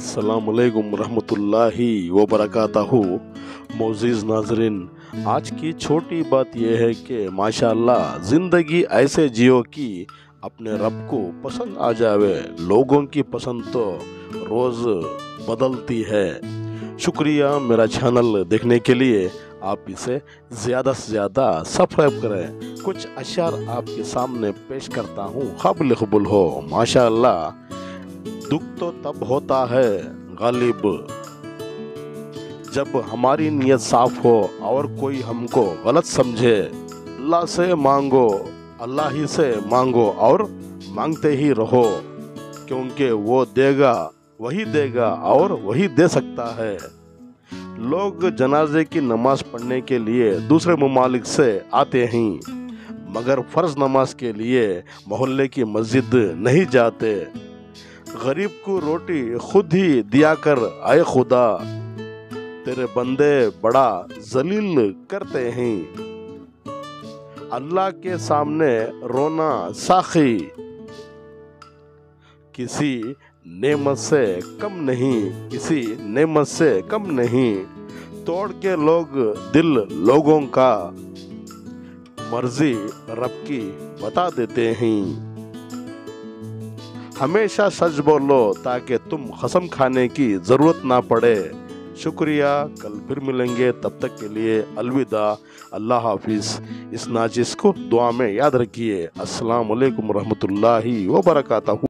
अस्सलाम वालेकुम रहमतुल्लाहि व बरकातहू। मोअज़्ज़िज़ नाज़रीन, आज की छोटी बात यह है कि माशाअल्लाह ज़िंदगी ऐसे जियो कि अपने रब को पसंद आ जावे। लोगों की पसंद तो रोज़ बदलती है। शुक्रिया मेरा चैनल देखने के लिए। आप इसे ज़्यादा से ज़्यादा सब्सक्राइब करें। कुछ अशार आपके सामने पेश करता हूँ, काबिल क़बूल हो। माशाअल्लाह, दुख तो तब होता है गालिब जब हमारी नीयत साफ हो और कोई हमको गलत समझे। अल्लाह से मांगो, अल्लाह ही से मांगो और मांगते ही रहो, क्योंकि वो देगा, वही देगा और वही दे सकता है। लोग जनाजे की नमाज पढ़ने के लिए दूसरे ममालिक से आते हैं, मगर फ़र्ज नमाज के लिए मोहल्ले की मस्जिद नहीं जाते। गरीब को रोटी खुद ही दिया कर, आए खुदा तेरे बंदे बड़ा जलील करते हैं। अल्लाह के सामने रोना साखी किसी नेमत से कम नहीं, किसी नेमत से कम नहीं। तोड़ के लोग दिल लोगों का, मर्जी रब की बता देते हैं। हमेशा सच बोलो ताकि तुम कसम खाने की ज़रूरत ना पड़े। शुक्रिया, कल फिर मिलेंगे, तब तक के लिए अलविदा, अल्लाह हाफिज़। इस नाचिस को दुआ में याद रखिए। अस्सलाम वालेकुम रहमतुल्लाहि व बरकातहू।